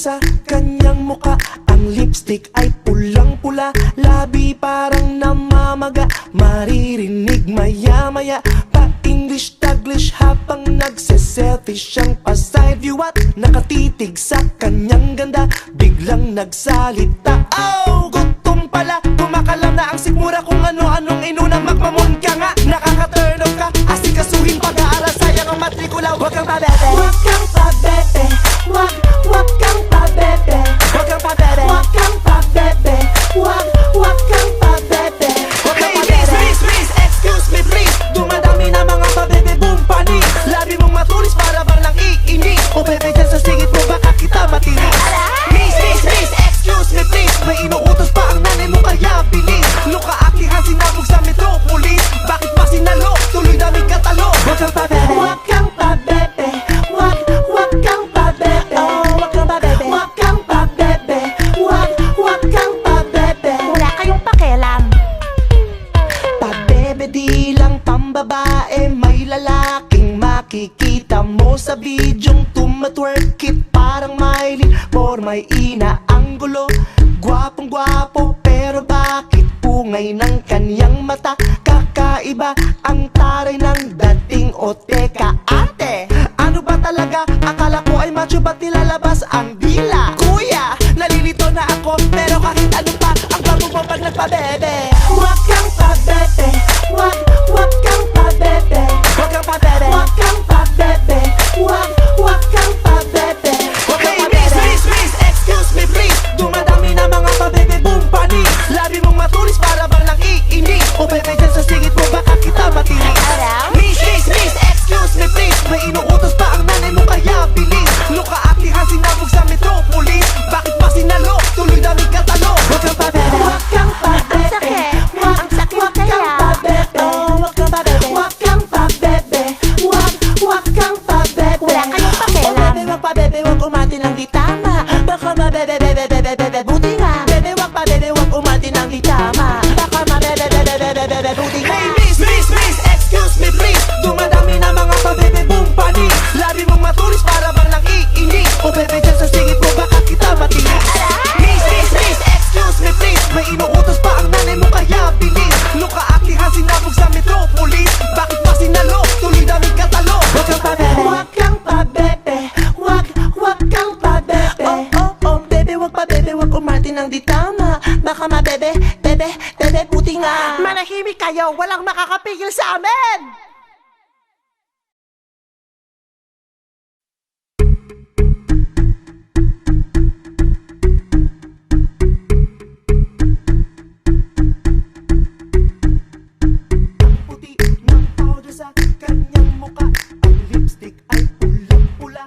sa kanyang muka. Ang lipstick ay pulang-pula, labi parang namamaga. Maririnig maya-maya pa-English, Taglish habang nagse-selfie siyang pa-side view. At nakatitig sa kanyang ganda, biglang nagsalita. Oh, gutom pala, kumakalam na ang sikmura. Kung ano-anong inuna, magmamon ka nga. Nakaka-turn off ka, asikasuhin pag-aaral, sayang ang matrikula. Huwag kang pabebe, Huwag kang pabebe, huwag kang pabebe, huwag kang pabebe, huwag kang pabebe, huwag kang pabebe. Hey miss, excuse me please. Dumadami na mga pabebe boom pani. Labi mong matulis para bang nang iinis. O bebe dyan sa singit mo baka kita matinis. Miss, excuse me please. May inuutos pa ang nanay mo kaya bilis. Luka akihan sinabog sa metropolis. Bakit pa sinalo? Tuloy daming katalo. Huwag kang pabebe, Huwag kang pabebe, huwag kang pabebe, oh huwag kang pabebe. huwag kang pabebe, huwag kang pabebe. Wala kayong pakialam. Pabebe di lang pambabae, may lalaking makikita mo sa bidyong tumatwerk it. Parang Miley, por may inaanggulo. Gwapong gwapo, pero bakit pungay ng kanyang mata? Kakaiba ang taray ng dating. O teka ate, ano ba talaga? Akala ko ay macho, ba't nilalabas ang dila? Kuya, nalilito na ako, pero kahit ano pa, ang bango mo pag nagpabebe. Huwag kang pabebe, huwag kang pabebe, Huwag kang pabebe, huwag kang pabebe, huwag kang pabebe. huwag kang pabebe. Miss, excuse me please. Dumadami na mga pabebe boom pani. Labi mong matulis para bang nang iinis. O bebe dyan sa singit mo baka kita matinis. Miss, excuse me please. May inuutos pa ang nanay mo kaya bilis. Luka akihan sinabog sa metropolis. Bakit pa sinalo? Tuloy daming katalo. Huwag kang pabebe, Huwag kang pabebe, Ang sakit huwag kaya. kang pabebe, oh huwag kang pabebe. huwag kang pabebe, huwag kang pabebe. Wala kayong O pakialam. bebe, wag pa bebe, wag umati ng di tama. Baka mabebe, bebe, buti nga. Bebe, wag pa bebe, wag umati ng di tama. Baka mabebe, bebe, buti nga. Hey miss, excuse me please. Dumadami na mga pabebe boom pani. Labi mong matulis para bang nang iinis. O bebe, dyan sa singit mo baka kita matinis. Miss, excuse me please. May inuutos pa ang nanay mo kaya bilis. Luka akihan sinabog sa metropolis. Bakit pa sinalo? Tuloy daming katalo. Huwag kang pabebe, Huwag kang pabebe, huwag kang pabebe. oh, bebe, wag pa bebe, wag umati ng di tama. Baka mabebe, bebe, buti nga. Manahimik kayo, walang makakapigil sa amin. Puti ng powder sa kanyang muka. Ang lipstick ay pulang-pula,